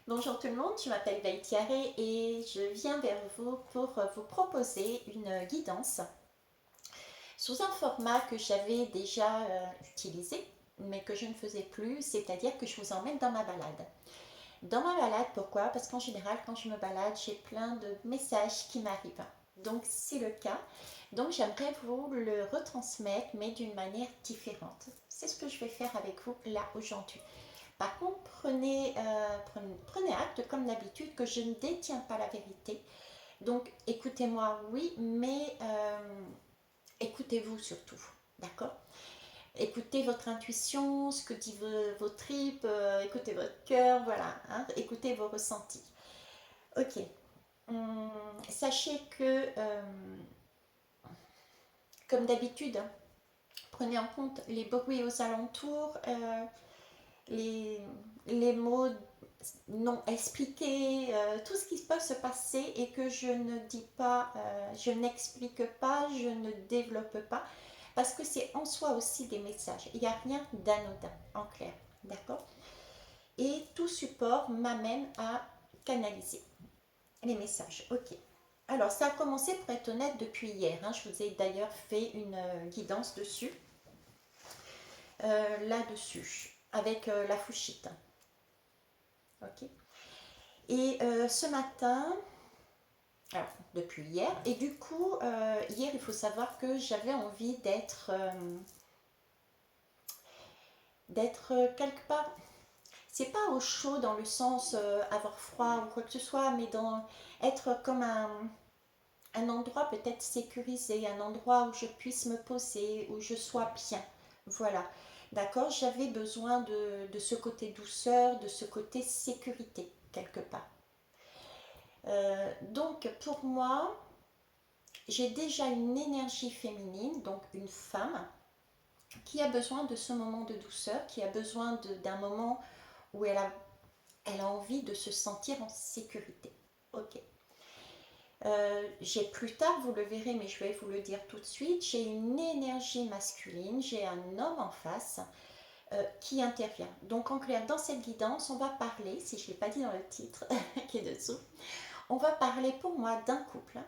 Bonjour tout le monde, je m'appelle Vaïtiaré et je viens vers vous pour vous proposer une guidance sous un format que j'avais déjà utilisé mais que je ne faisais plus, c'est-à-dire que je vous emmène dans ma balade. Dans ma balade, pourquoi? Parce qu'en général, quand je me balade, j'ai plein de messages qui m'arrivent. Donc c'est le cas. Donc j'aimerais vous le retransmettre, mais d'une manière différente. C'est ce que je vais faire avec vous là aujourd'hui. Par contre, prenez acte, comme d'habitude, que je ne détiens pas la vérité. Donc, écoutez-moi, oui, mais écoutez-vous surtout. D'accord? Écoutez votre intuition, ce que dit vos tripes, écoutez votre cœur, voilà. Hein, écoutez vos ressentis. Ok. Sachez que, comme d'habitude, prenez en compte les bruits aux alentours, les, les mots non expliqués, tout ce qui peut se passer et que je ne dis pas, je n'explique pas, je ne développe pas, parce que c'est en soi aussi des messages. Il n'y a rien d'anodin, en clair, d'accord? Et tout support m'amène à canaliser les messages. Ok. Alors, ça a commencé, pour être honnête, depuis hier. Hein. Je vous ai d'ailleurs fait une guidance dessus, là-dessus, avec la fouchite. Ok. Et ce matin, alors, depuis hier, et du coup, hier, il faut savoir que j'avais envie d'être quelque part, c'est pas au chaud dans le sens avoir froid ou quoi que ce soit, mais être comme un endroit peut-être sécurisé, un endroit où je puisse me poser, où je sois bien. Voilà, d'accord, j'avais besoin de ce côté douceur, de ce côté sécurité, quelque part. Donc pour moi, j'ai déjà une énergie féminine, donc une femme, qui a besoin de ce moment de douceur, qui a besoin d'un moment où elle a envie de se sentir en sécurité. Ok. J'ai plus tard, vous le verrez, mais je vais vous le dire tout de suite, j'ai une énergie masculine, j'ai un homme en face qui intervient. Donc en clair, dans cette guidance, on va parler, si je ne l'ai pas dit dans le titre qui est dessous, on va parler pour moi d'un couple,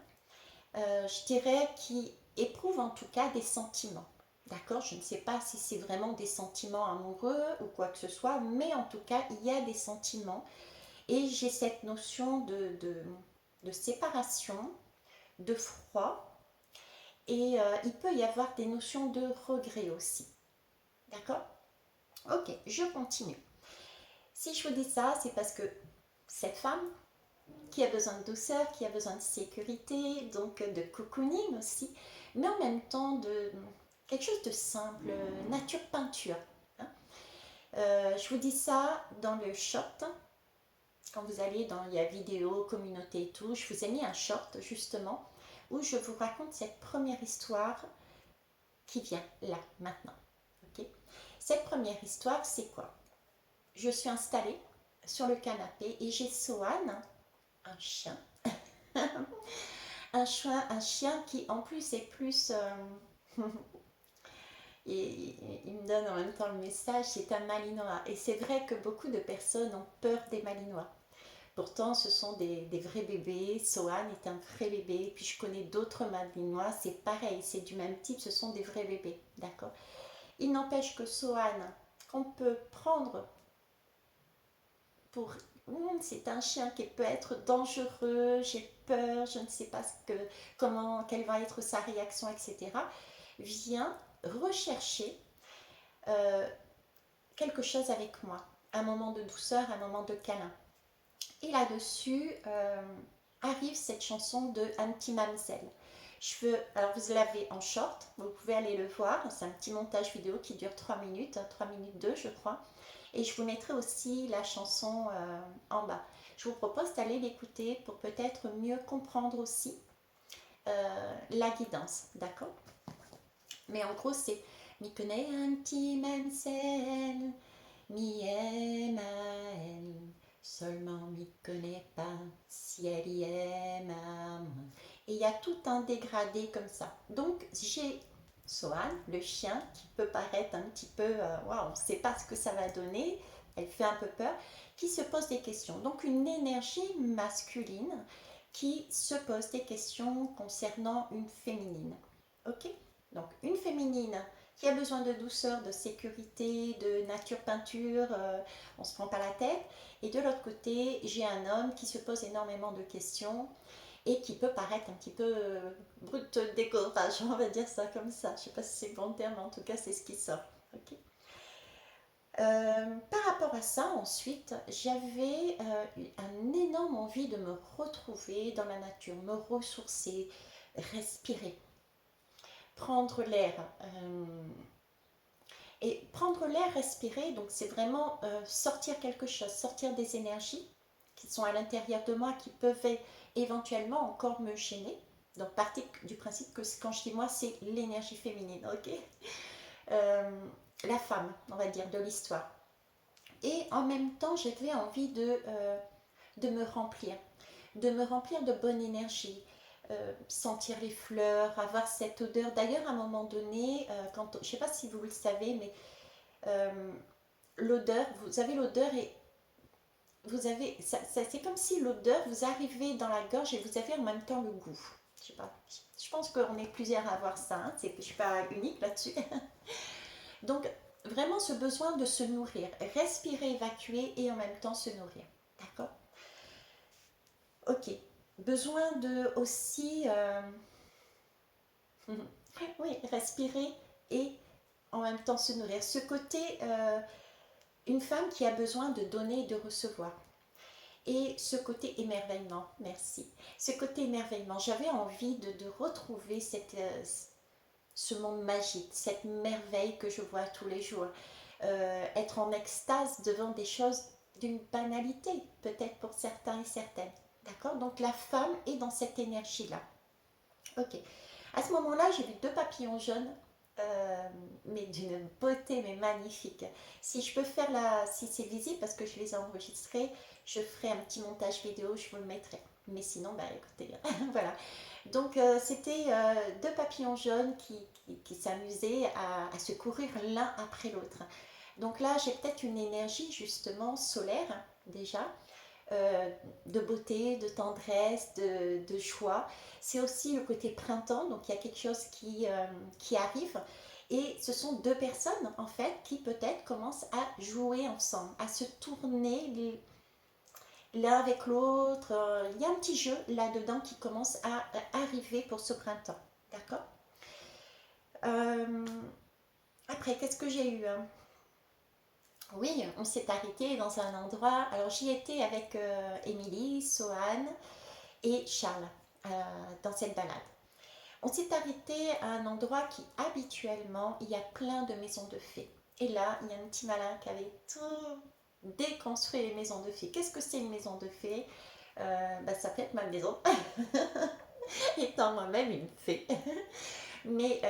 je dirais, qui éprouve en tout cas des sentiments. D'accord? Je ne sais pas si c'est vraiment des sentiments amoureux ou quoi que ce soit, mais en tout cas, il y a des sentiments. Et j'ai cette notion de séparation, de froid, et il peut y avoir des notions de regret aussi. D'accord? Ok, je continue. Si je vous dis ça, c'est parce que cette femme qui a besoin de douceur, qui a besoin de sécurité, donc de cocooning aussi, mais en même temps de quelque chose de simple, nature peinture. Hein. Je vous dis ça dans le short, quand vous allez dans il y a vidéo, communauté et tout, je vous ai mis un short justement où je vous raconte cette première histoire qui vient là, maintenant. Okay, cette première histoire, c'est quoi? Je suis installée sur le canapé et j'ai Sohan, un chien, un chien qui en plus est plus... et il me donne en même temps le message, c'est un malinois. Et c'est vrai que beaucoup de personnes ont peur des malinois. Pourtant, ce sont des vrais bébés. Sohan est un vrai bébé. Puis je connais d'autres malinois, c'est pareil, c'est du même type, ce sont des vrais bébés. D'accord? Il n'empêche que Sohan, qu'on peut prendre pour... c'est un chien qui peut être dangereux, j'ai peur, je ne sais pas quelle va être sa réaction, etc. Vient rechercher euh, quelque chose avec moi, un moment de douceur, un moment de câlin. Et là-dessus arrive cette chanson de Anti Mamselle. Alors vous l'avez en short, vous pouvez aller le voir, c'est un petit montage vidéo qui dure 3 minutes, 3 minutes 2 je crois. Et je vous mettrai aussi la chanson en bas. Je vous propose d'aller l'écouter pour peut-être mieux comprendre aussi la guidance, d'accord? Mais en gros, c'est Mi connaît un petit Mansell, mi aime à elle, seulement mi connaît pas si elle y aime à moi. Et il y a tout un dégradé comme ça. Donc j'ai Sohan, le chien, qui peut paraître un petit peu, waouh, on ne sait pas ce que ça va donner. elle fait un peu peur, qui se pose des questions. Donc une énergie masculine qui se pose des questions concernant une féminine. Ok? Donc une féminine qui a besoin de douceur, de sécurité, de nature peinture, on ne se prend pas la tête. Et de l'autre côté, j'ai un homme qui se pose énormément de questions et qui peut paraître un petit peu brut de décoffrage, on va dire ça comme ça. Je ne sais pas si c'est le bon terme, mais en tout cas, c'est ce qui sort. Ok. Par rapport à ça, ensuite, j'avais un énorme envie de me retrouver dans la nature, me ressourcer, respirer, prendre l'air. Et prendre l'air, respirer, donc c'est vraiment sortir quelque chose, sortir des énergies qui sont à l'intérieur de moi, qui peuvent éventuellement encore me gêner. Donc partir du principe que quand je dis moi, c'est l'énergie féminine, ok. Euh, la femme, on va dire, de l'histoire. Et en même temps, j'avais envie de me remplir de bonne énergie, sentir les fleurs, avoir cette odeur. D'ailleurs, à un moment donné, je ne sais pas si vous le savez, mais euh, l'odeur, vous avez l'odeur et vous avez, c'est comme si l'odeur, vous arrivez dans la gorge et vous avez en même temps le goût. Je sais pas, je pense qu'on est plusieurs à avoir ça, hein, je ne suis pas unique là-dessus. Donc, vraiment ce besoin de se nourrir, respirer, évacuer et en même temps se nourrir. D'accord. Ok. Besoin de aussi, oui, respirer et en même temps se nourrir. Ce côté, une femme qui a besoin de donner et de recevoir. Et ce côté émerveillement, merci. Ce côté émerveillement, j'avais envie de retrouver ce monde magique, cette merveille que je vois tous les jours. Être en extase devant des choses d'une banalité, peut-être pour certains et certaines. D'accord. Donc la femme est dans cette énergie-là. Ok. À ce moment-là, j'ai vu deux papillons jaunes, mais d'une beauté mais magnifique. Si je peux faire si c'est visible parce que je les ai enregistrés, je ferai un petit montage vidéo, je vous le mettrai. Mais sinon, bah écoutez, voilà. Donc c'était deux papillons jaunes qui s'amusaient à se courir l'un après l'autre. Donc là, j'ai peut-être une énergie justement solaire déjà, de beauté, de tendresse, de joie. C'est aussi le côté printemps, donc il y a quelque chose qui arrive. Et ce sont deux personnes, en fait, qui peut-être commencent à jouer ensemble, à se tourner l'un avec l'autre. Il y a un petit jeu là-dedans qui commence à arriver pour ce printemps. D'accord. euh, Après, qu'est-ce que j'ai eu, hein? Oui, on s'est arrêté dans un endroit. Alors, j'y étais avec Émilie, Sohan et Charles euh, dans cette balade. On s'est arrêté à un endroit qui habituellement il y a plein de maisons de fées. Et là, il y a un petit malin qui avait tout déconstruit les maisons de fées. Qu'est-ce que c'est une maison de fées? Ça peut être ma maison, étant moi-même une fée. Mais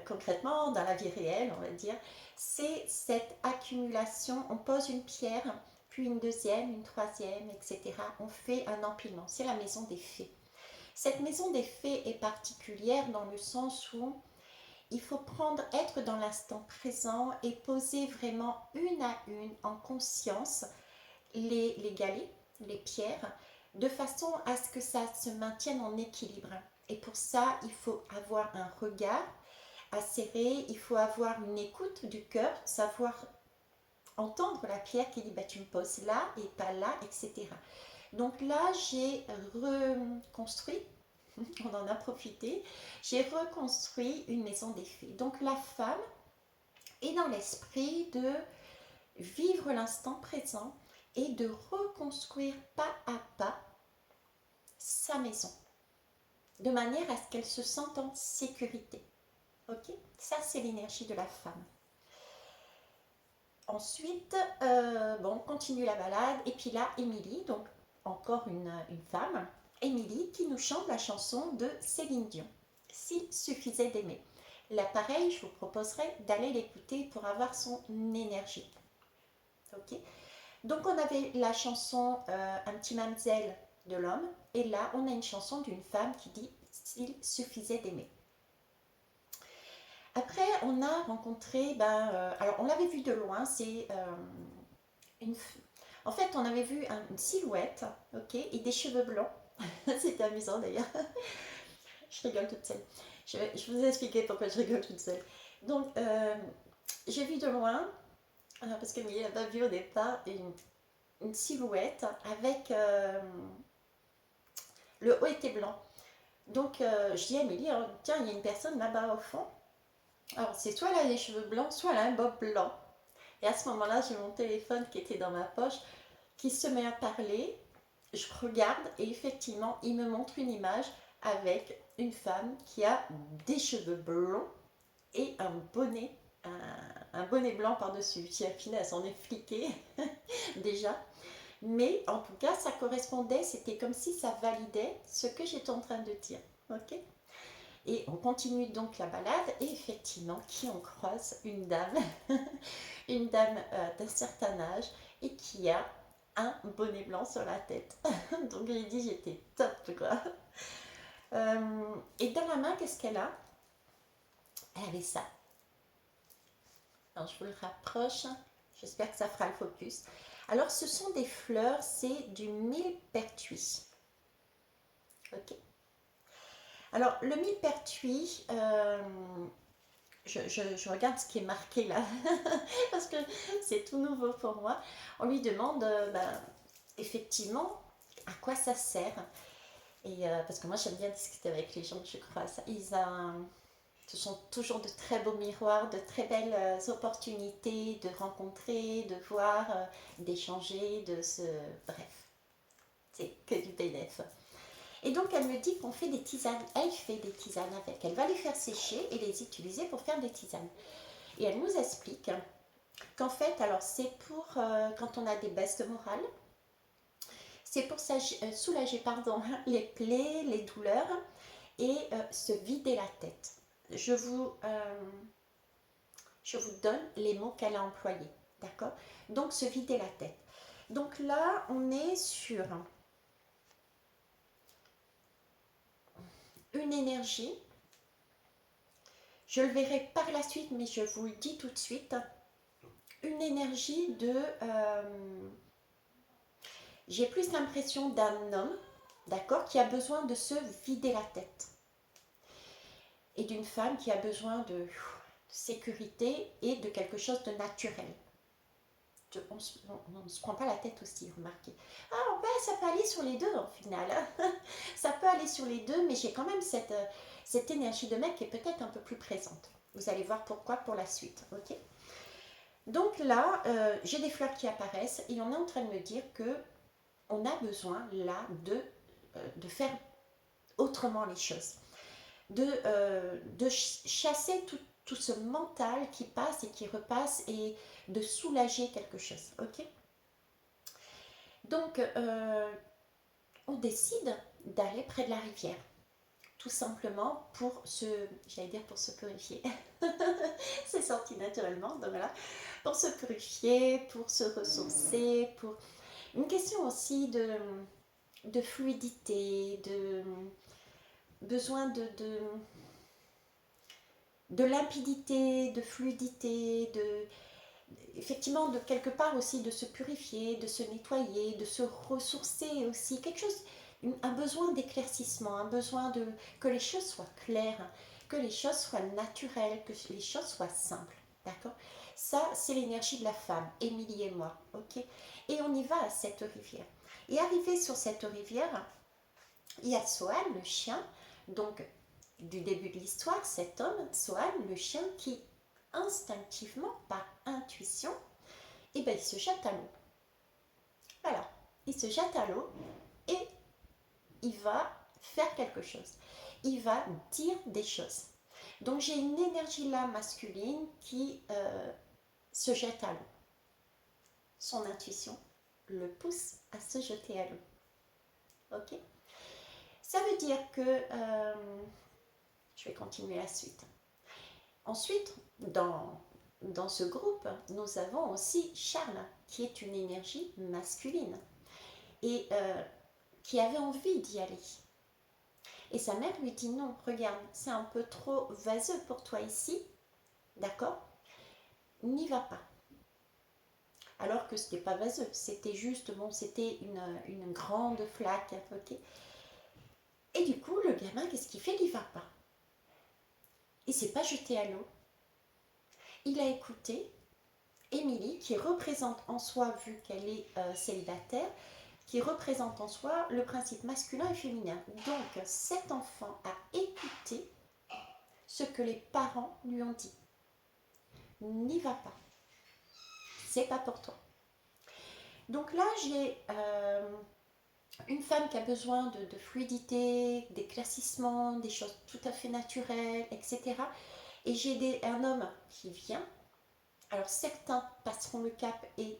concrètement, dans la vie réelle, on va dire, c'est cette accumulation. On pose une pierre, puis une deuxième, une troisième, etc. On fait un empilement. C'est la maison des fées. Cette maison des fées est particulière dans le sens où il faut être dans l'instant présent et poser vraiment une à une en conscience les galets, les pierres, de façon à ce que ça se maintienne en équilibre. Et pour ça, il faut avoir un regard acéré, il faut avoir une écoute du cœur, savoir entendre la pierre qui dit bah, tu me poses là et pas là, etc. Donc là, j'ai reconstruit, on en a profité, j'ai reconstruit une maison des fées. Donc la femme est dans l'esprit de vivre l'instant présent et de reconstruire pas à pas sa maison, de manière à ce qu'elle se sente en sécurité. Ok. Ça, c'est l'énergie de la femme. Ensuite, on continue la balade. Et puis là, Émilie, donc encore une femme, Émilie, qui nous chante la chanson de Céline Dion, S'il suffisait d'aimer. Là, pareil, je vous proposerai d'aller l'écouter pour avoir son énergie. Ok. Donc, on avait la chanson Un petit mamzelle de l'homme. Et là, on a une chanson d'une femme qui dit S'il suffisait d'aimer. Après, on a rencontré, alors on l'avait vu de loin, c'est une f- En fait, on avait vu une silhouette, ok, et des cheveux blancs. C'était amusant d'ailleurs. Je rigole toute seule. Je vous ai expliqué pourquoi je rigole toute seule. Donc, j'ai vu de loin, parce que oui, elle m'a vu au départ, une silhouette avec le haut était blanc. Donc, je dis à Amélie, oh, tiens, il y a une personne là-bas au fond. Alors, c'est soit elle a les cheveux blancs, soit elle a un bob blanc. Et à ce moment-là, j'ai mon téléphone qui était dans ma poche, qui se met à parler. Je regarde et effectivement, il me montre une image avec une femme qui a des cheveux blonds et un bonnet blanc par-dessus. J'ai affiné, elle s'en est fliquée déjà. Mais en tout cas, ça correspondait, c'était comme si ça validait ce que j'étais en train de dire. Ok. Et on continue donc la balade et effectivement, qui on croise? Une dame, une dame d'un certain âge et qui a un bonnet blanc sur la tête. Donc j'ai dit j'étais top quoi. Et dans la main, qu'est-ce qu'elle a? Elle avait ça. Alors je vous le rapproche. J'espère que ça fera le focus. Alors ce sont des fleurs, c'est du millepertuis. Ok. Alors le millepertuis, je regarde ce qui est marqué là, parce que c'est tout nouveau pour moi. On lui demande effectivement à quoi ça sert. Et parce que moi j'aime bien discuter avec les gens, je crois. Ce sont toujours de très beaux miroirs, de très belles opportunités de rencontrer, de voir, d'échanger, de se... Bref, c'est que du bénéfice. Et donc elle me dit qu'on fait des tisanes. Elle fait des tisanes avec. Elle va les faire sécher et les utiliser pour faire des tisanes. Et elle nous explique qu'en fait, alors c'est pour quand on a des baisses de morale, c'est pour soulager pardon, les plaies, les douleurs et se vider la tête. Je vous donne les mots qu'elle a employés, d'accord? Donc se vider la tête. Donc là, on est sur une énergie. Je le verrai par la suite, mais je vous le dis tout de suite. Une énergie de... j'ai plus l'impression d'un homme, d'accord, qui a besoin de se vider la tête. Et d'une femme qui a besoin de sécurité et de quelque chose de naturel. On ne se prend pas la tête aussi, remarquez. Ah, ben, ça peut aller sur les deux, au final. Ça peut aller sur les deux, mais j'ai quand même cette énergie de mec qui est peut-être un peu plus présente. Vous allez voir pourquoi pour la suite, ok? Donc là, j'ai des fleurs qui apparaissent et on est en train de me dire que on a besoin là de faire autrement les choses, de chasser tout ce mental qui passe et qui repasse et de soulager quelque chose, ok? Donc, on décide d'aller près de la rivière, tout simplement pour j'allais dire pour se purifier, c'est sorti naturellement, donc voilà, pour se purifier, pour se ressourcer, pour une question aussi de fluidité, de besoin de limpidité, de fluidité, effectivement de quelque part aussi de se purifier, de se nettoyer, de se ressourcer aussi, quelque chose, un besoin d'éclaircissement, un besoin que les choses soient claires, que les choses soient naturelles, que les choses soient simples, d'accord? Ça, c'est l'énergie de la femme, Émilie et moi, ok? Et on y va à cette rivière. Et arrivé sur cette rivière, il y a Sohan, le chien, donc du début de l'histoire, cet homme, Sohan, le chien, qui instinctivement, par intuition, et ben, il se jette à l'eau. Voilà, il se jette à l'eau et il va faire quelque chose. Il va dire des choses. Donc j'ai une énergie là masculine qui se jette à l'eau. Son intuition le pousse à se jeter à l'eau. Ok? Ça veut dire que je vais continuer la suite. Ensuite, dans ce groupe, nous avons aussi Charles, qui est une énergie masculine et qui avait envie d'y aller. Et sa mère lui dit non, regarde, c'est un peu trop vaseux pour toi ici, d'accord? N'y va pas. alors que c'était pas vaseux, c'était juste, bon, c'était une grande flaque, ok. Et du coup, le gamin, qu'est-ce qu'il fait? Il va pas. Il s'est pas jeté à l'eau. Il a écouté Émilie, qui représente en soi, vu qu'elle est célibataire, qui représente en soi le principe masculin et féminin. Donc, cet enfant a écouté ce que les parents lui ont dit. N'y va pas. C'est pas pour toi. Donc là, j'ai une femme qui a besoin de fluidité, d'éclaircissement, des choses tout à fait naturelles, etc. Et j'ai un homme qui vient. Alors certains passeront le cap et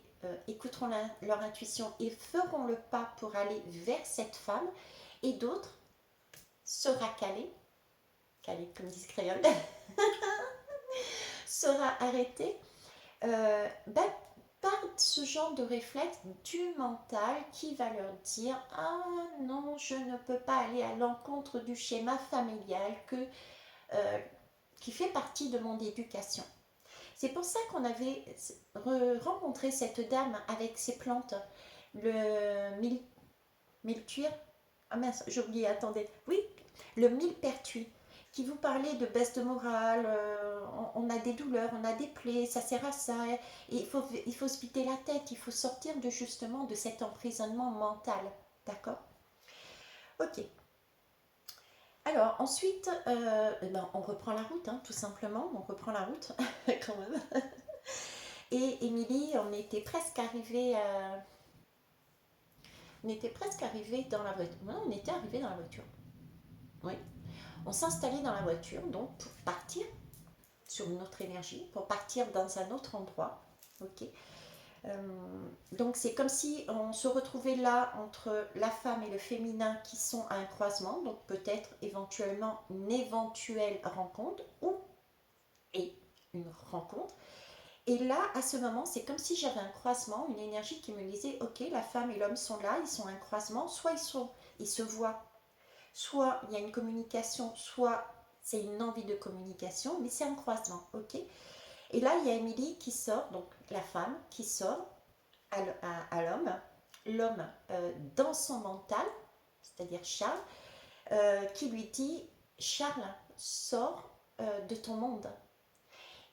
écouteront leur intuition et feront le pas pour aller vers cette femme. Et d'autres sera calé comme disent créole, sera arrêté ben, par ce genre de réflexe du mental qui va leur dire ah non, je ne peux pas aller à l'encontre du schéma familial qui fait partie de mon éducation. C'est pour ça qu'on avait rencontré cette dame avec ses plantes, le milletuir. Ah mince, j'ai oublié, attendez. Oui, le millepertuis, qui vous parlait de baisse de morale, on a des douleurs, on a des plaies, ça sert à ça. Et il faut se vider la tête, il faut sortir de justement de cet emprisonnement mental. D'accord? Ok. Alors ensuite, ben, on reprend la route, hein, tout simplement. On reprend la route quand même. Et Émilie, on était presque arrivé dans la voiture. Non, on était arrivé dans la voiture. Oui. On s'installait dans la voiture, donc pour partir sur une autre énergie, pour partir dans un autre endroit. Ok. Donc c'est comme si on se retrouvait là entre la femme et le féminin qui sont à un croisement, donc peut-être éventuellement une éventuelle rencontre ou et une rencontre. Et là, à ce moment, c'est comme si j'avais un croisement, une énergie qui me disait, ok, la femme et l'homme sont là, ils sont à un croisement, soit ils se voient, soit il y a une communication, soit c'est une envie de communication, mais c'est un croisement, ok. Et là, il y a Émilie qui sort, donc la femme qui sort à l'homme, l'homme dans son mental, c'est-à-dire Charles, qui lui dit, Charles, sors de ton monde.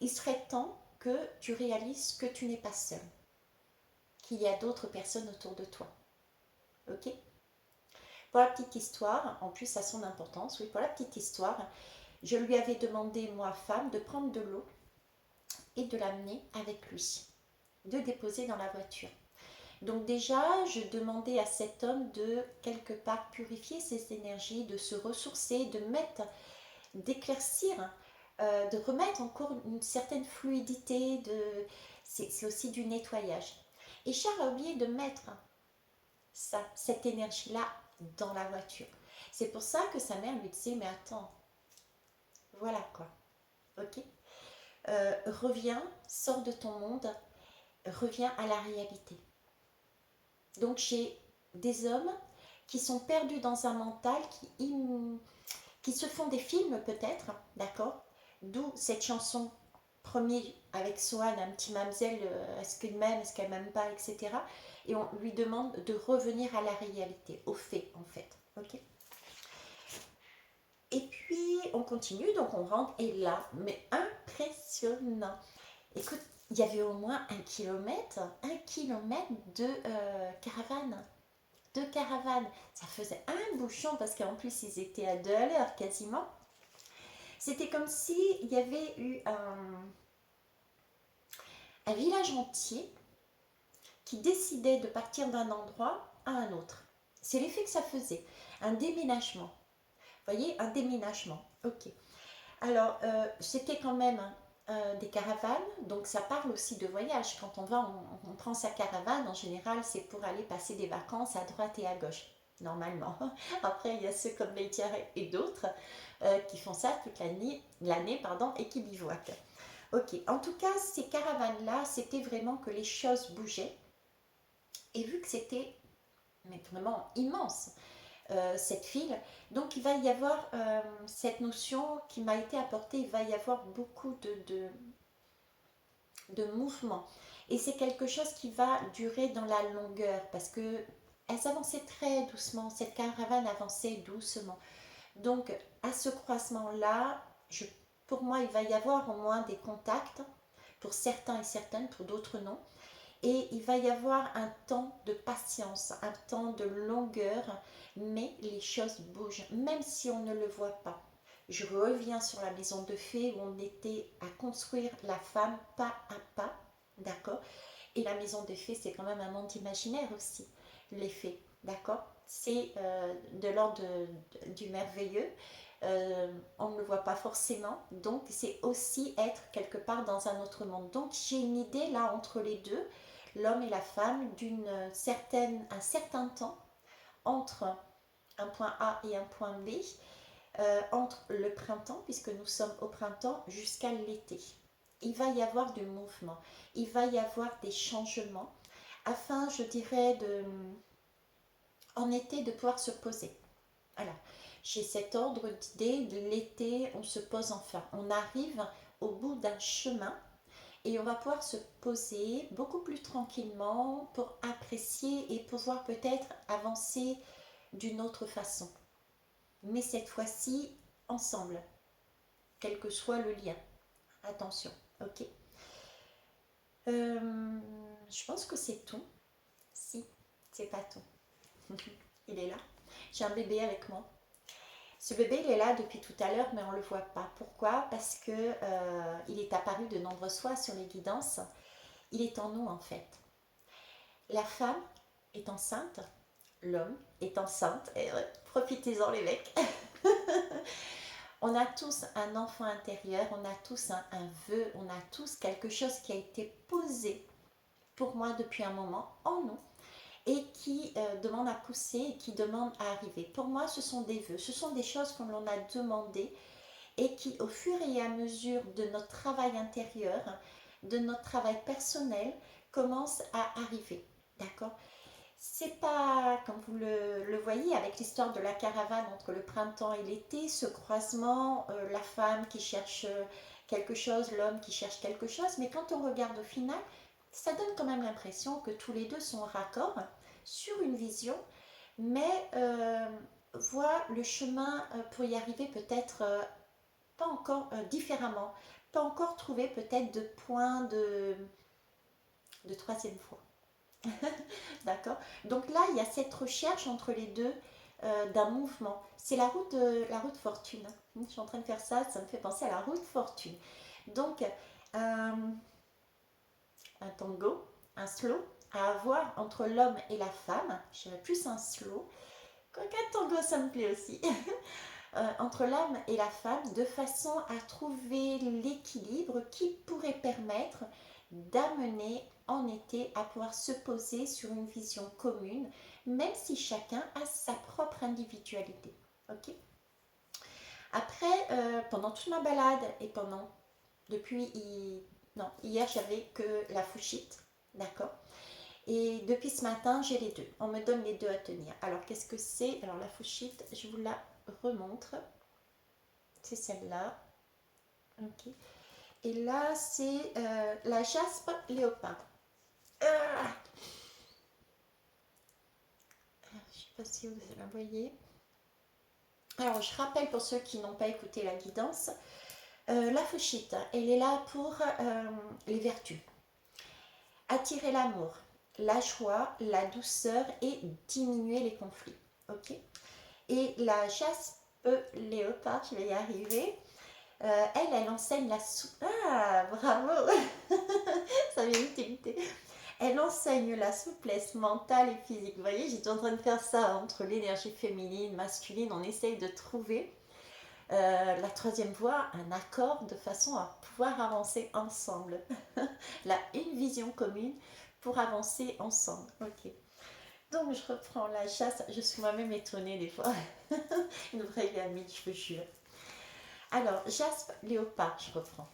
Il serait temps que tu réalises que tu n'es pas seul, qu'il y a d'autres personnes autour de toi. Ok? Pour la petite histoire, en plus ça a son importance, oui, pour la petite histoire, je lui avais demandé, moi, femme, de prendre de l'eau et de l'amener avec lui, de déposer dans la voiture. Donc déjà, je demandais à cet homme de quelque part purifier ses énergies, de se ressourcer, de mettre, d'éclaircir, de remettre encore une certaine fluidité, c'est aussi du nettoyage. Et Charles a oublié de mettre cette énergie-là dans la voiture. C'est pour ça que sa mère lui disait, mais attends, voilà quoi, ok, reviens, sors de ton monde, reviens à la réalité. Donc j'ai des hommes qui sont perdus dans un mental, qui se font des films peut-être, d'accord. D'où cette chanson premier avec Swan, un petit mamselle, est-ce qu'elle m'aime, est-ce qu'elle m'aime pas, etc. Et on lui demande de revenir à la réalité, au fait en fait, ok. Et puis on continue, donc on rentre, et là, mais impressionnant. Écoute, il y avait au moins un kilomètre de caravane. De caravane. Ça faisait un bouchon parce qu'en plus ils étaient à 2 à l'heure quasiment. C'était comme s'il y avait eu un village entier qui décidait de partir d'un endroit à un autre. C'est l'effet que ça faisait. Un déménagement. Vous voyez, un déménagement. Ok. Alors, c'était quand même des caravanes, donc ça parle aussi de voyage. Quand on va, on prend sa caravane, en général, c'est pour aller passer des vacances à droite et à gauche, normalement. Après, il y a ceux comme Laetitia et d'autres qui font ça toute l'année et qui bivouaquent. Ok, en tout cas, ces caravanes-là, c'était vraiment que les choses bougeaient. Et vu que c'était vraiment immense, cette file. Donc il va y avoir cette notion qui m'a été apportée, il va y avoir beaucoup de mouvements. Et c'est quelque chose qui va durer dans la longueur parce que elles avançaient très doucement, cette caravane avançait doucement. Donc à ce croisement-là, pour moi, il va y avoir au moins des contacts, pour certains et certaines, pour d'autres non. Et il va y avoir un temps de patience, un temps de longueur, mais les choses bougent, même si on ne le voit pas. Je reviens sur la maison de fées où on était à construire la femme pas à pas, d'accord. Et la maison de fées, c'est quand même un monde imaginaire aussi, les fées, d'accord. C'est de l'ordre du merveilleux. On ne le voit pas forcément, donc c'est aussi être quelque part dans un autre monde. Donc j'ai une idée là entre les deux, l'homme et la femme, un certain temps entre un point A et un point B, entre le printemps, puisque nous sommes au printemps, jusqu'à l'été. Il va y avoir du mouvement, il va y avoir des changements, afin, je dirais, en été, de pouvoir se poser. Voilà. J'ai cet ordre d'idée de l'été, on se pose enfin. On arrive au bout d'un chemin et on va pouvoir se poser beaucoup plus tranquillement pour apprécier et pouvoir peut-être avancer d'une autre façon. Mais cette fois-ci, ensemble, quel que soit le lien. Attention, ok. Je pense que c'est tout. Si, c'est pas tout. Il est là. J'ai un bébé avec moi. Ce bébé, il est là depuis tout à l'heure, mais on ne le voit pas. Pourquoi? Parce que il est apparu de nombreuses fois sur les guidances. Il est en nous, en fait. La femme est enceinte, l'homme est enceinte. Et profitez-en, les mecs. On a tous un enfant intérieur, on a tous un vœu, on a tous quelque chose qui a été posé pour moi depuis un moment en nous et qui demande à pousser et qui demande à arriver. Pour moi, ce sont des vœux, ce sont des choses qu'on l'on a demandées et qui, au fur et à mesure de notre travail intérieur, de notre travail personnel, commencent à arriver. D'accord? C'est pas, comme vous le voyez, avec l'histoire de la caravane entre le printemps et l'été, ce croisement, la femme qui cherche quelque chose, l'homme qui cherche quelque chose, mais quand on regarde au final, ça donne quand même l'impression que tous les deux sont raccord sur une vision, mais voient le chemin pour y arriver peut-être pas encore différemment, pas encore trouvé peut-être de point de troisième fois. D'accord. Donc là, il y a cette recherche entre les deux d'un mouvement. C'est la route fortune. Je suis en train de faire ça, ça me fait penser à la route fortune. Donc, un tango, un slow à avoir entre l'homme et la femme. Je dirais plus un slow. Quoique un tango, ça me plaît aussi. Entre l'homme et la femme, de façon à trouver l'équilibre qui pourrait permettre d'amener en été à pouvoir se poser sur une vision commune, même si chacun a sa propre individualité. Ok. Après, pendant toute ma balade et non, hier j'avais que la fouchite, d'accord. Et depuis ce matin, j'ai les deux. On me donne les deux à tenir. Alors, qu'est-ce que c'est? Alors, la fouchite, je vous la remontre. C'est celle-là. Ok. Et là, c'est la jaspe léopard. Ah, je ne sais pas si vous la voyez. Alors, je rappelle pour ceux qui n'ont pas écouté la guidance, la fauchite, elle est là pour les vertus. Attirer l'amour, la joie, la douceur et diminuer les conflits. Ok. Et la jaspe léopard, je vais y arriver. Elle enseigne la Ah, bravo. Ça vient d'utilité. Elle enseigne la souplesse mentale et physique. Vous voyez, j'étais en train de faire ça entre l'énergie féminine, masculine. On essaye de trouver la troisième voie, un accord de façon à pouvoir avancer ensemble. Là, une vision commune pour avancer ensemble. Ok. Donc, je reprends la chasse. Je suis moi-même étonnée des fois. Une vraie amie, je vous jure. Alors, jaspe, léopard, je reprends.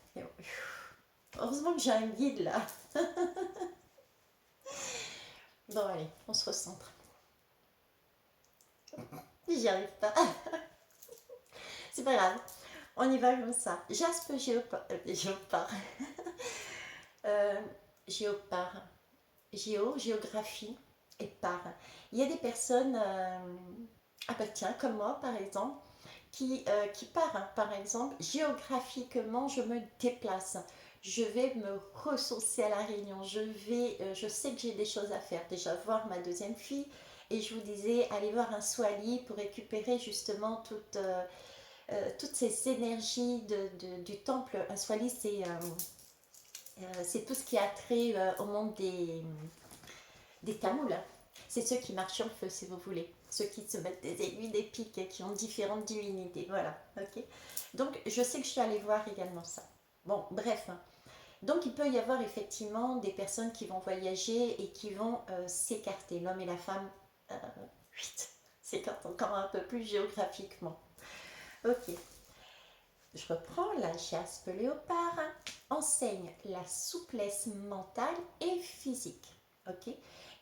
Heureusement que j'ai un guide là. Bon, allez, on se recentre. J'y arrive pas. C'est pas grave. On y va comme ça. Jaspe, géopard. géopare, géographie et part. Il y a des personnes, ah bah tiens, comme moi par exemple, qui part, hein. Par exemple, géographiquement, je me déplace. Je vais me ressourcer à La Réunion. Je sais que j'ai des choses à faire. Déjà, voir ma deuxième fille. Et je vous disais, aller voir un Swali pour récupérer justement toutes ces énergies du temple. Un Swali, c'est tout ce qui a trait au monde des Tamouls. C'est ceux qui marchent sur le feu, si vous voulez. Ceux qui se mettent des aiguilles, des pics, qui ont différentes divinités. Voilà, ok. Donc, je sais que je suis allée voir également ça. Bon, bref. Donc, il peut y avoir effectivement des personnes qui vont voyager et qui vont s'écarter. L'homme et la femme, euh, s'écartent encore un peu plus géographiquement. Ok. Je reprends. La jaspe léopard enseigne la souplesse mentale et physique. Ok,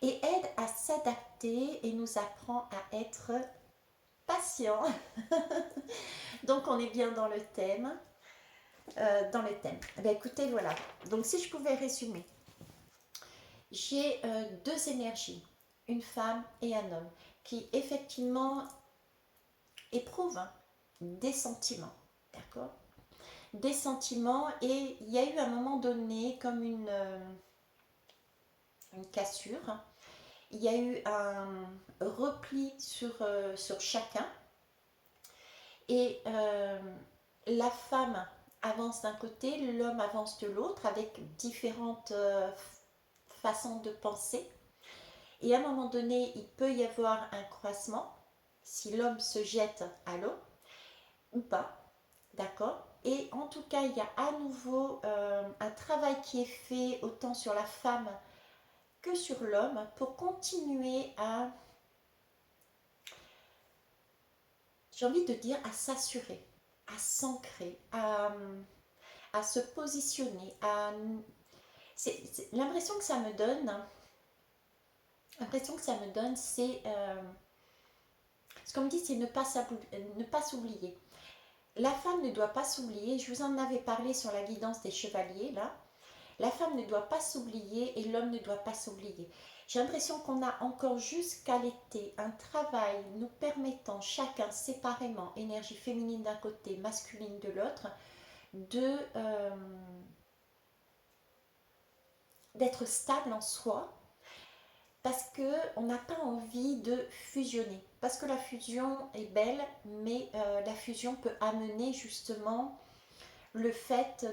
et aide à s'adapter et nous apprend à être patient. Donc on est bien dans le thème. Eh bien, écoutez, voilà. Donc si je pouvais résumer, j'ai deux énergies, une femme et un homme, qui effectivement éprouvent des sentiments. D'accord, des sentiments, et il y a eu à un moment donné comme une cassure. Il y a eu un repli sur chacun, et la femme avance d'un côté, l'homme avance de l'autre avec différentes façons de penser. Et à un moment donné, il peut y avoir un croisement, si l'homme se jette à l'eau ou pas, d'accord. Et en tout cas, il y a à nouveau un travail qui est fait autant sur la femme que sur l'homme pour continuer à, j'ai envie de dire, à s'assurer, à s'ancrer, à se positionner, l'impression que ça me donne, ce qu'on me dit, c'est ne pas s'oublier. La femme ne doit pas s'oublier. Je vous en avais parlé sur la guidance des chevaliers, là. La femme ne doit pas s'oublier et l'homme ne doit pas s'oublier. J'ai l'impression qu'on a encore jusqu'à l'été un travail nous permettant chacun séparément, énergie féminine d'un côté, masculine de l'autre, d'être stable en soi, parce qu'on n'a pas envie de fusionner. Parce que la fusion est belle, mais la fusion peut amener justement le fait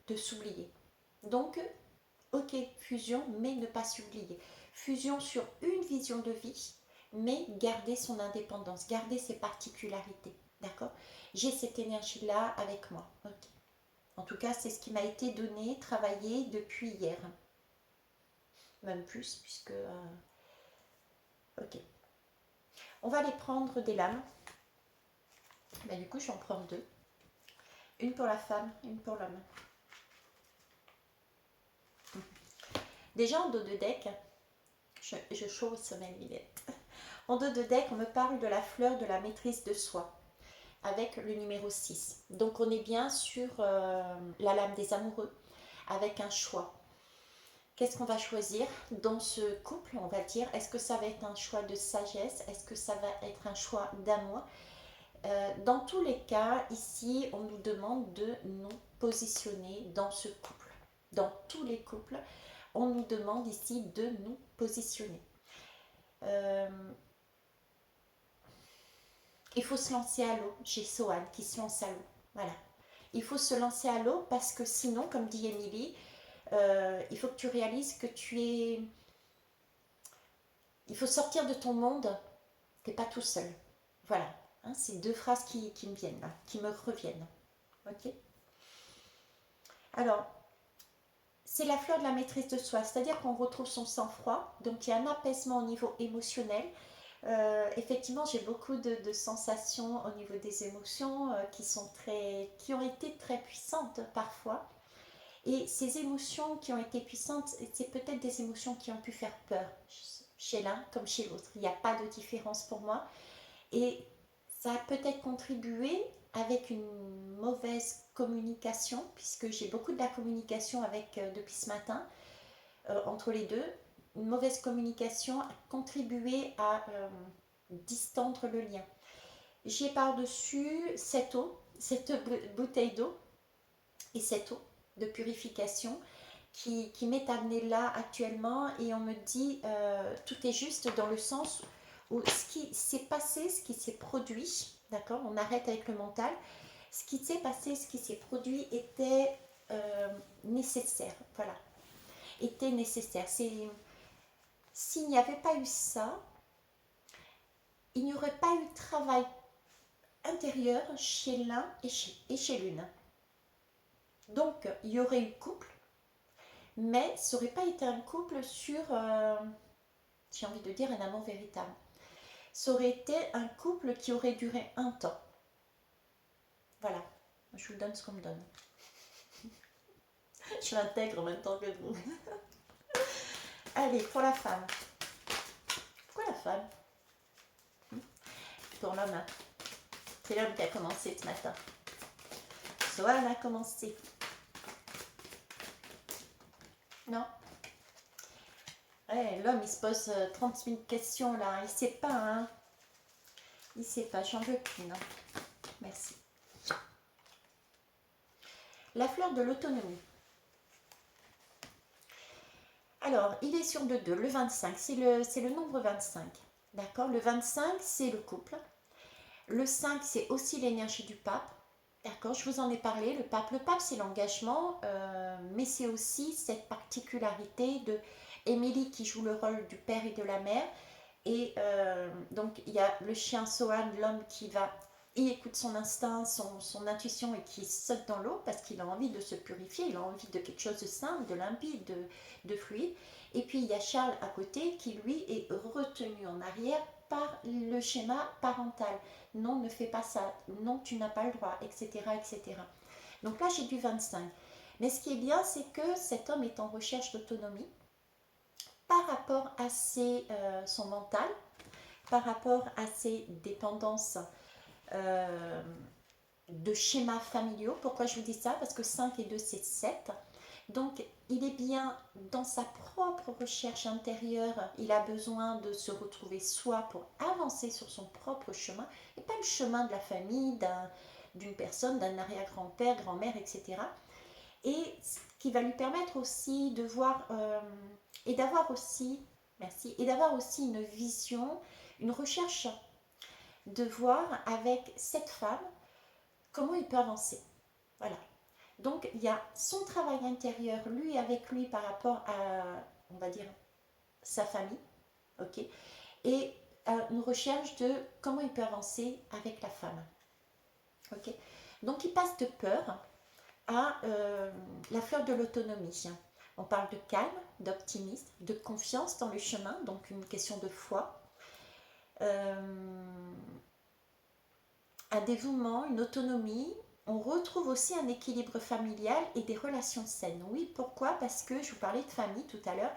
de s'oublier. Donc, ok, fusion, mais ne pas s'oublier. Fusion sur une vision de vie, mais garder son indépendance, garder ses particularités. D'accord, j'ai cette énergie-là avec moi. Ok. En tout cas, c'est ce qui m'a été donné, travaillé depuis hier. Même plus, puisque... ok. On va aller prendre des lames. Ben, du coup, je vais en prendre deux. Une pour la femme, une pour l'homme. Déjà, en dos de deck, je chausse mes lunettes. En dos de deck, on me parle de la fleur de la maîtrise de soi, avec le numéro 6. Donc, on est bien sur la lame des amoureux, avec un choix. Qu'est-ce qu'on va choisir dans ce couple, on va dire? Est-ce que ça va être un choix de sagesse? Est-ce que ça va être un choix d'amour? Dans tous les cas, ici, on nous demande de nous positionner dans ce couple. Dans tous les couples, on nous demande ici de nous positionner. Il faut se lancer à l'eau. J'ai Sohan qui se lance à l'eau. Voilà. Il faut se lancer à l'eau parce que sinon, comme dit Émilie, il faut que tu réalises que tu es... Il faut sortir de ton monde. Tu n'es pas tout seul. Voilà. Hein, c'est deux phrases qui me viennent là, qui me reviennent. Ok. Alors, c'est la fleur de la maîtrise de soi, c'est-à-dire qu'on retrouve son sang-froid, donc il y a un apaisement au niveau émotionnel. Effectivement, j'ai beaucoup de sensations au niveau des émotions qui ont été très puissantes parfois. Et ces émotions qui ont été puissantes, c'est peut-être des émotions qui ont pu faire peur chez l'un comme chez l'autre. Il n'y a pas de différence pour moi. Et ça a peut-être contribué avec une mauvaise communication, puisque j'ai beaucoup de la communication avec depuis ce matin. entre les deux. Une mauvaise communication a contribué à distendre le lien. J'ai par-dessus cette eau, cette bouteille d'eau et cette eau de purification qui m'est amenée là actuellement, et on me dit tout est juste dans le sens où ce qui s'est passé, ce qui s'est produit, d'accord, on arrête avec le mental, ce qui s'est passé, ce qui s'est produit était nécessaire, voilà, était nécessaire. S'il n'y avait pas eu ça, il n'y aurait pas eu de travail intérieur chez l'un et chez l'une. Donc, il y aurait eu couple, mais ça n'aurait pas été un couple sur, j'ai envie de dire, un amour véritable. Ça aurait été un couple qui aurait duré un temps. Voilà, je vous donne ce qu'on me donne. Je l'intègre en même temps que vous. Allez, pour la femme. Pourquoi la femme? Pour l'homme. C'est l'homme qui a commencé ce matin. Sohan a commencé. Non. Ouais, l'homme, il se pose 30 000 questions là. Il sait pas, hein. Il sait pas, j'en veux qu'une. Merci. La fleur de l'autonomie. Alors, il est sur le 2, le 25, c'est le nombre 25. D'accord? Le 25, c'est le couple. Le 5, c'est aussi l'énergie du pape. D'accord? Je vous en ai parlé. Le pape, c'est l'engagement, mais c'est aussi cette particularité de Émilie qui joue le rôle du père et de la mère. Et donc, il y a le chien Sohan, l'homme qui va, il écoute son instinct, son intuition, et qui saute dans l'eau parce qu'il a envie de se purifier, il a envie de quelque chose de simple, de limpide, de fluide. Et puis, il y a Charles à côté qui, lui, est retenu en arrière par le schéma parental. Non, ne fais pas ça. Non, tu n'as pas le droit, etc., etc. Donc là, j'ai du 25. Mais ce qui est bien, c'est que cet homme est en recherche d'autonomie par rapport à son mental, par rapport à ses dépendances de schémas familiaux. Pourquoi je vous dis ça? Parce que 5 et 2, c'est 7. Donc, il est bien dans sa propre recherche intérieure. Il a besoin de se retrouver soi pour avancer sur son propre chemin, et pas le chemin de la famille, d'une personne, d'un arrière-grand-père, grand-mère, etc. Et ce qui va lui permettre aussi de voir et d'avoir aussi, merci, et d'avoir aussi une vision, une recherche de voir avec cette femme comment il peut avancer. Voilà. Donc il y a son travail intérieur, lui avec lui par rapport à, on va dire, sa famille, ok, et une recherche de comment il peut avancer avec la femme, ok. Donc il passe de peur à la fleur de l'autonomie. On parle de calme, d'optimisme, de confiance dans le chemin, donc une question de foi, un dévouement, une autonomie. On retrouve aussi un équilibre familial et des relations saines. Oui, pourquoi? Parce que je vous parlais de famille tout à l'heure.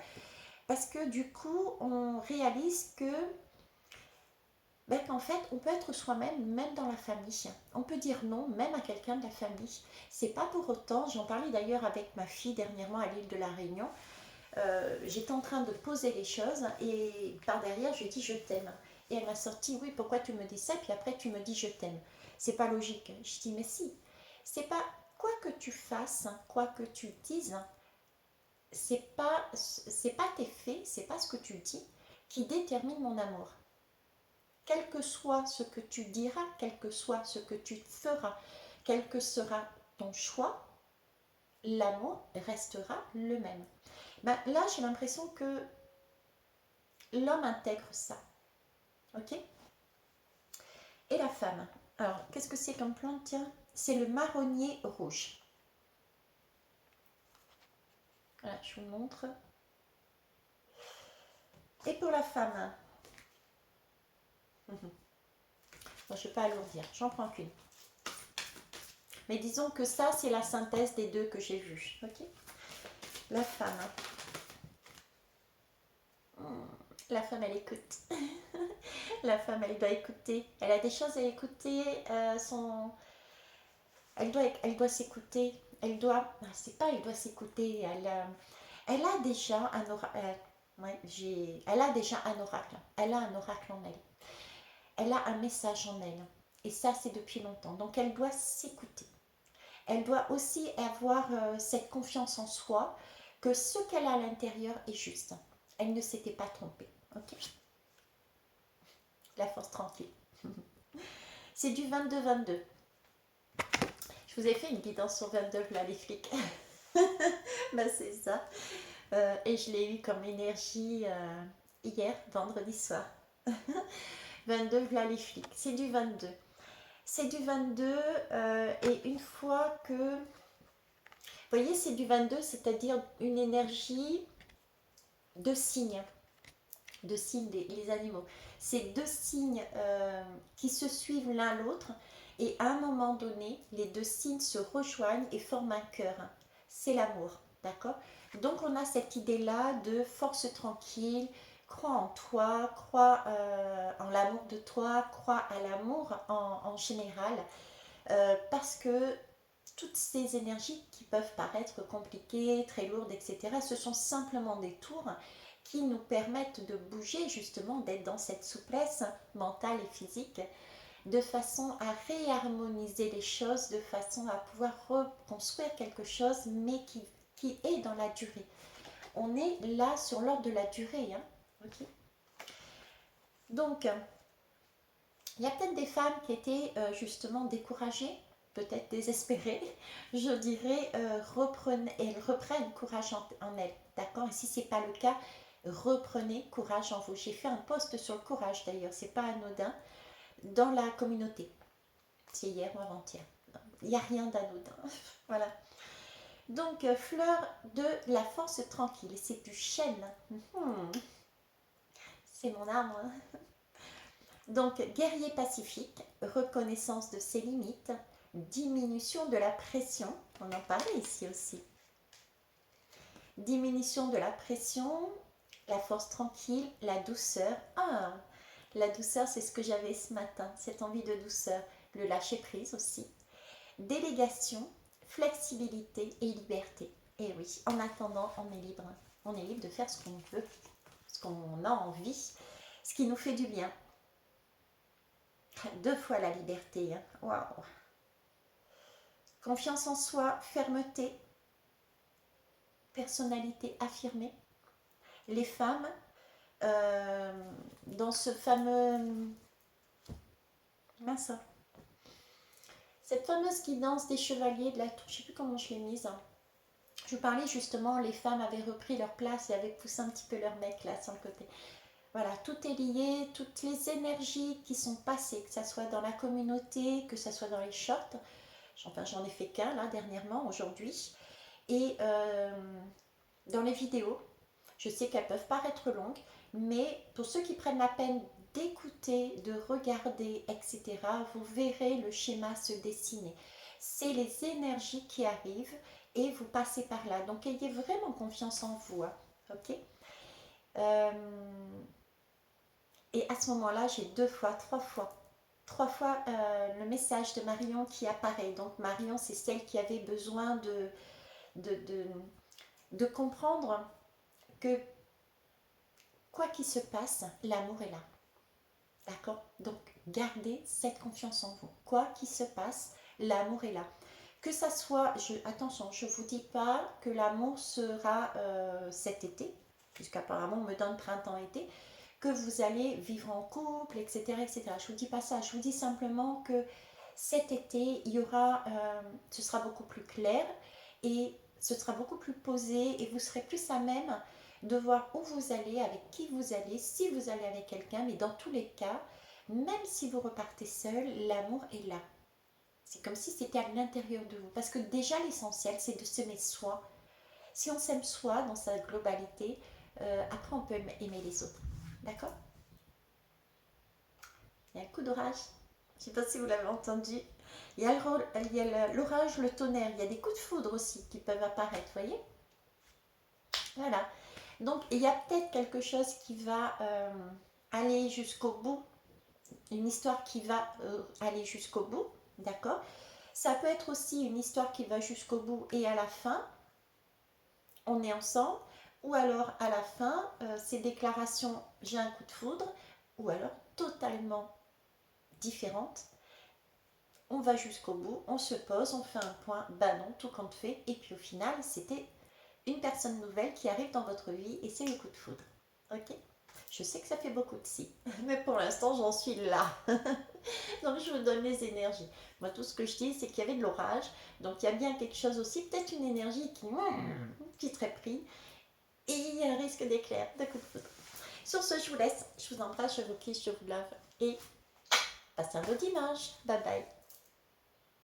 Parce que du coup, on réalise que qu'en fait, on peut être soi-même, même dans la famille. On peut dire non, même à quelqu'un de la famille. C'est pas pour autant, j'en parlais d'ailleurs avec ma fille dernièrement à l'île de la Réunion, j'étais en train de poser les choses et par derrière, je lui ai dit je t'aime. Et elle m'a sorti, oui, pourquoi tu me dis ça? Puis après, tu me dis je t'aime. C'est pas logique. Je dis, mais si. C'est pas quoi que tu fasses, quoi que tu dises, c'est pas tes faits, c'est pas ce que tu dis qui détermine mon amour. Quel que soit ce que tu diras, quel que soit ce que tu feras, quel que sera ton choix, l'amour restera le même. Là, j'ai l'impression que l'homme intègre ça. Ok? Et la femme. Alors, qu'est-ce que c'est comme plante? Tiens, c'est le marronnier rouge. Voilà, je vous montre. Et pour la femme, bon, je ne vais pas alourdir, j'en prends qu'une. Mais disons que ça, c'est la synthèse des deux que j'ai vus. Ok? La femme. La femme, elle écoute. La femme, elle doit écouter. Elle a des choses à écouter. Elle doit s'écouter. Elle doit. C'est pas, elle doit s'écouter. Elle a déjà un oracle. Ouais, elle a déjà un oracle. Elle a un oracle en elle. Elle a un message en elle. Et ça, c'est depuis longtemps. Donc, elle doit s'écouter. Elle doit aussi avoir cette confiance en soi que ce qu'elle a à l'intérieur est juste. Elle ne s'était pas trompée. Ok. La force tranquille. C'est du 22-22. Je vous ai fait une guidance sur 22 là, les flics. Ben, c'est ça. Et je l'ai eu comme énergie hier, vendredi soir. 22 là, les flics. C'est du 22. C'est du 22 et une fois que... Vous voyez, c'est du 22, c'est-à-dire une énergie de signes. De signes les animaux. C'est deux signes qui se suivent l'un l'autre et à un moment donné, les deux signes se rejoignent et forment un cœur. C'est l'amour, d'accord? Donc on a cette idée-là de force tranquille, crois en toi, crois en l'amour de toi, crois à l'amour en général, parce que toutes ces énergies qui peuvent paraître compliquées, très lourdes, etc., ce sont simplement des tours qui nous permettent de bouger, justement, d'être dans cette souplesse mentale et physique, de façon à réharmoniser les choses, de façon à pouvoir reconstruire quelque chose, mais qui est dans la durée. On est là sur l'ordre de la durée. Hein. Okay. Donc, il y a peut-être des femmes qui étaient justement découragées, peut-être désespérées, je dirais, elles reprennent courage en elles, d'accord? Et si ce n'est pas le cas, reprenez courage en vous. J'ai fait un post sur le courage d'ailleurs, c'est pas anodin, dans la communauté. C'est hier ou avant-hier. Il n'y a rien d'anodin. Voilà. Donc, fleur de la force tranquille, c'est du chêne. C'est mon arbre. Donc, guerrier pacifique, reconnaissance de ses limites, diminution de la pression, on en parlait ici aussi. Diminution de la pression, la force tranquille, la douceur. Ah, la douceur, c'est ce que j'avais ce matin, cette envie de douceur. Le lâcher prise aussi. Délégation, flexibilité et liberté. Et oui, en attendant, on est libre. On est libre de faire ce qu'on veut, ce qu'on a envie, ce qui nous fait du bien. 2 fois la liberté. Hein. Waouh. Confiance en soi, fermeté, personnalité affirmée. Les femmes, dans ce fameux... Mince. Cette fameuse guidance des chevaliers de la tour, je ne sais plus comment je l'ai mise. Hein. Je vous parlais justement, les femmes avaient repris leur place et avaient poussé un petit peu leur mec là sur le côté. Voilà, tout est lié, toutes les énergies qui sont passées, que ce soit dans la communauté, que ce soit dans les shorts. Enfin, j'en ai fait qu'un là dernièrement, aujourd'hui. Et dans les vidéos, je sais qu'elles peuvent paraître longues, mais pour ceux qui prennent la peine d'écouter, de regarder, etc., vous verrez le schéma se dessiner. C'est les énergies qui arrivent et vous passez par là. Donc, ayez vraiment confiance en vous. Hein, ok. Et à ce moment-là, j'ai 2 fois, 3 fois. 3 fois le message de Marion qui apparaît. Donc Marion, c'est celle qui avait besoin de comprendre que quoi qu'il se passe, l'amour est là. D'accord? Donc gardez cette confiance en vous. Quoi qu'il se passe, l'amour est là. Que ça soit, attention, je ne vous dis pas que l'amour sera cet été, puisqu'apparemment on me donne printemps-été, que vous allez vivre en couple, etc. etc. Je ne vous dis pas ça, je vous dis simplement que cet été, il y aura, ce sera beaucoup plus clair et ce sera beaucoup plus posé et vous serez plus à même de voir où vous allez, avec qui vous allez, si vous allez avec quelqu'un, mais dans tous les cas, même si vous repartez seul, l'amour est là. C'est comme si c'était à l'intérieur de vous. Parce que déjà, l'essentiel, c'est de s'aimer soi. Si on s'aime soi dans sa globalité, après, on peut aimer les autres. D'accord? Il y a un coup d'orage. Je ne sais pas si vous l'avez entendu. Il y a l'orage, le tonnerre. Il y a des coups de foudre aussi qui peuvent apparaître. Vous voyez? Voilà. Donc, il y a peut-être quelque chose qui va aller jusqu'au bout. Une histoire qui va aller jusqu'au bout. D'accord? Ça peut être aussi une histoire qui va jusqu'au bout et à la fin, on est ensemble. ou alors à la fin, ces déclarations j'ai un coup de foudre, ou alors totalement différentes. On va jusqu'au bout, on se pose, on fait un point, bah non, tout compte fait, et puis au final, c'était une personne nouvelle qui arrive dans votre vie et c'est le coup de foudre. Ok? Je sais que ça fait beaucoup de si, mais pour l'instant, j'en suis là. Donc, je vous donne les énergies. Moi, tout ce que je dis, c'est qu'il y avait de l'orage, donc il y a bien quelque chose aussi, peut-être une énergie qui serait prise, et il y a un risque d'éclair, de coup de foudre. Sur ce, je vous laisse, je vous embrasse, je vous kiss, je vous lave, et passez un beau dimanche. Bye bye.